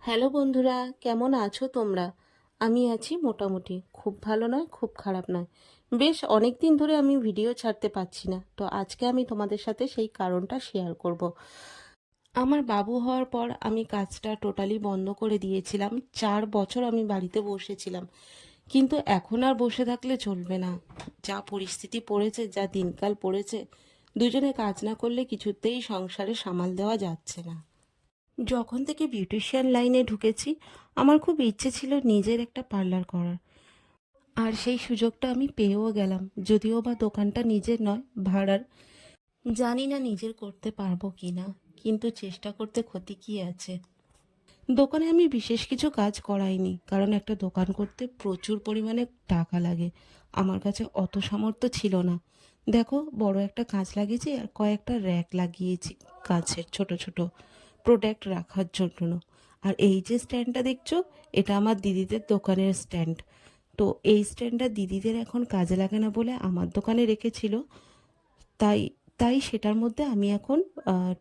Hello বন্ধুরা, কেমন আছো তোমরা? আমি আছি মোটামুটি, খুব ভালো নয় খুব খারাপ নয়। বেশ অনেক দিন ধরে আমি ভিডিও ছাড়তে পারছি না, তো আজকে আমি তোমাদের সাথে সেই কারণটা শেয়ার করব। আমার বাবু হওয়ার পর আমি কাজটা টোটালি বন্ধ করে দিয়েছিলাম। 4 বছর আমি বাড়িতে বসেছিলাম, কিন্তু এখন আর বসে থাকলে চলবে না। যা পরিস্থিতি পড়েছে, যা দিনকাল পড়েছে, দুজনে কাজ না করলে কিছুতেই সংসারে সামাল দেওয়া যাচ্ছে না। যখন থেকে বিউটিশিয়ান লাইনে ঢুকেছি, আমার খুব ইচ্ছে ছিল নিজের একটা পার্লার করার। আর সেই সুযোগটা আমি পেয়েও গেলাম, যদিও বা দোকানটা নিজের নয়, ভাড়ার। জানি না নিজের করতে পারবো কি না, কিন্তু চেষ্টা করতে ক্ষতি কি আছে। দোকানে আমি বিশেষ কিছু কাজ করাইনি, কারণ একটা দোকান করতে প্রচুর পরিমাণে টাকা লাগে। আমার কাছে অত সামর্থ্য ছিল না। দেখো, বড় একটা কাঁচ লাগিয়েছি আর কয়েকটা র্যাক লাগিয়েছি কাঁচের, ছোট ছোট প্রোডাক্ট রাখার জন্য। আর এই যে স্ট্যান্ডটা দেখছো, এটা আমার দিদিদের দোকানের স্ট্যান্ড। তো এই স্ট্যান্ডটা দিদিদের এখন কাজে লাগে না বলে আমার দোকানে রেখেছিল। তাই তাই সেটার মধ্যে আমি এখন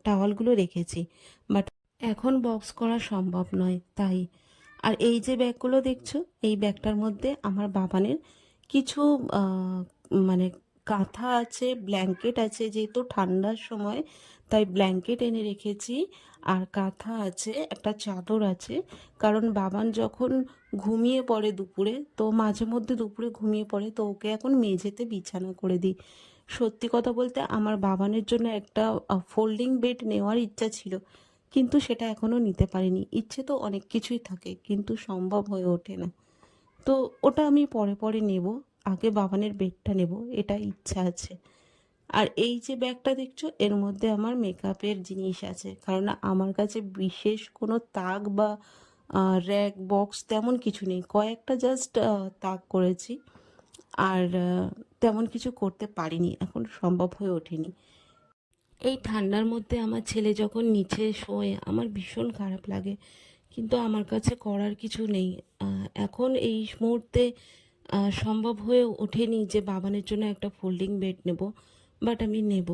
টাওয়ালগুলো রেখেছি। বাট এখন বক্স করা সম্ভব নয়, তাই। আর এই যে ব্যাগগুলো দেখছো, এই ব্যাগটার মধ্যে আমার বাবানের কিছু আহ, মানে কাঁথা আছে, ব্ল্যাঙ্কেট আছে, যেহেতু ঠান্ডার সময় তাই ব্ল্যাঙ্কেট এনে রেখেছি। আর কাঁথা আছে, একটা চাদর আছে। কারণ বাবান যখন ঘুমিয়ে পড়ে দুপুরে, তো মাঝে মধ্যে দুপুরে ঘুমিয়ে পড়ে, তো ওকে এখন মেঝেতে বিছানা করে দিই। সত্যি কথা বলতে আমার বাবানের জন্য একটা ফোল্ডিং বেড নেওয়ার ইচ্ছা ছিল, কিন্তু সেটা এখনও নিতে পারিনি। ইচ্ছে তো অনেক কিছুই থাকে, কিন্তু সম্ভব হয়ে ওঠে না। তো ওটা আমি পরে পরে নেব, আগে বাবানের বেডটা নেব, এটা ইচ্ছা আছে। আর এই যে ব্যাগটা দেখছো, এর মধ্যে আমার মেকআপের জিনিস আছে, কারণ আমার কাছে বিশেষ কোনো তাক বা র্যাক বক্স তেমন কিছু নেই। কয়েকটা জাস্ট তাক করেছি, আর তেমন কিছু করতে পারিনি, এখন সম্ভব হয়ে ওঠেনি। এই ঠান্ডার মধ্যে আমার ছেলে যখন নিচে শোয়, আমার ভীষণ খারাপ লাগে, কিন্তু আমার কাছে করার কিছু নেই। এখন এই মুহূর্তে সম্ভব হয়ে ওঠেনি যে বাবানের জন্য একটা ফোল্ডিং বেড নেব। বাট আমি নেব,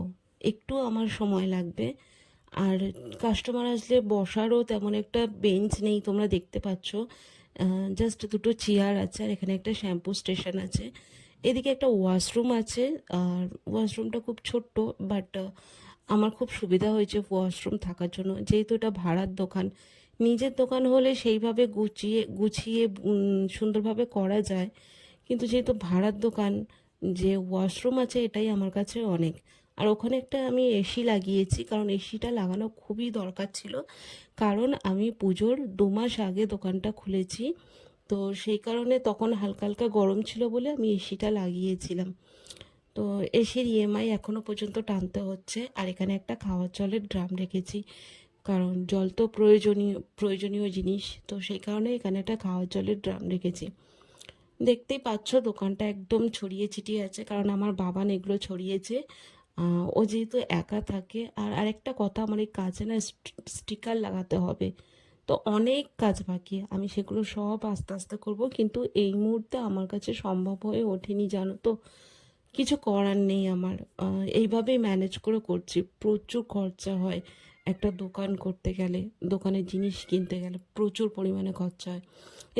একটু আমার সময় লাগবে। আর কাস্টমার আসলে বসারও তেমন একটা বেঞ্চ নেই, তোমরা দেখতে পাচ্ছ। জাস্ট দুটো চেয়ার আছে, আর এখানে একটা শ্যাম্পু স্টেশন আছে। এদিকে একটা ওয়াশরুম আছে, আর ওয়াশরুমটা খুব ছোট্ট। বাট আমার খুব সুবিধা হয়েছে ওয়াশরুম থাকার জন্য, যেহেতু এটা ভাড়ার দোকান। নিজের দোকান হলে সেইভাবে গুছিয়ে গুছিয়ে সুন্দরভাবে করা যায়, কিন্তু যেহেতু ভাড়ার দোকান, যে ওয়াশরুম আছে এটাই আমার কাছে অনেক। আর ওখানে একটা আমি এসি লাগিয়েছি, কারণ এসিটা লাগানো খুবই দরকার ছিল। কারণ আমি পুজোর 2 মাস আগে দোকানটা খুলেছি, তো সেই কারণে তখন হালকা হালকা গরম ছিল বলে আমি এসিটা লাগিয়েছিলাম। তো এসির ইএমআই এখনও পর্যন্ত টানতে হচ্ছে। আর এখানে একটা খাওয়ার জলের ড্রাম রেখেছি, কারণ জল তো প্রয়োজনীয় প্রয়োজনীয় জিনিস, তো সেই কারণে এখানে একটা খাওয়ার জলের ড্রাম রেখেছি। দেখতেই পাচ্ছ দোকানটা একদম ছড়িয়ে ছিটিয়ে আছে, কারণ আমার বাবান এগুলো ছড়িয়েছে। ও যেহেতু একা থাকে। আর আরেকটা কথা, আমার এই কাজে না স্টিকার লাগাতে হবে, তো অনেক কাজ বাকি। আমি সেগুলো সব আস্তে আস্তে করব, কিন্তু এই মুহূর্তে আমার কাছে সম্ভব হয়ে ওঠেনি, জানো তো। কিছু করার নেই আমার। এইভাবেই ম্যানেজ করে করছি। প্রচুর খরচা হয় একটা দোকান করতে গেলে, দোকানের জিনিস কিনতে গেলে প্রচুর পরিমাণে খরচা হয়।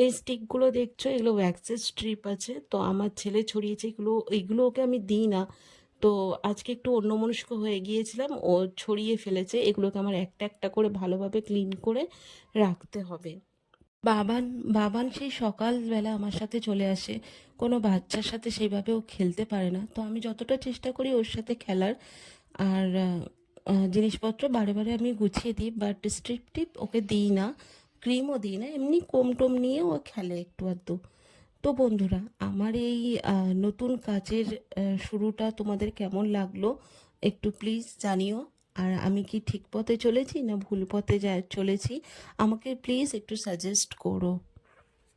এই স্টিকগুলো দেখছো, এগুলো ওয়্যাক্সের স্ট্রিপ আছে, তো আমার ছেলে ছড়িয়েছে এগুলো। এইগুলো ওকে আমি দিই না, তো আজকে একটু অন্যমনস্ক হয়ে গিয়েছিলাম, ও ছড়িয়ে ফেলেছে। এগুলোকে আমার একটা একটা করে ভালোভাবে ক্লিন করে রাখতে হবে। বাবান বাবান সেই সকালবেলা আমার সাথে চলে আসে। কোনো বাচ্চার সাথে সেইভাবে ও খেলতে পারে না, তো আমি যতটা চেষ্টা করি ওর সাথে খেলার। আর জিনিসপত্র বারে বারে আমি গুছিয়ে দিই, বাট স্ট্রিপ টিপ ওকে দিই না, ক্রিমও দিই না, এমনি কোম টোম নিয়ে ও খেলে একটু আধটু। তো বন্ধুরা, আমার এই নতুন কাজের শুরুটা তোমাদের কেমন লাগলো একটু প্লিজ জানিও। আর আমি কি ঠিক পথে চলেছি না ভুল পথে চলেছি, আমাকে প্লিজ একটু সাজেস্ট করো।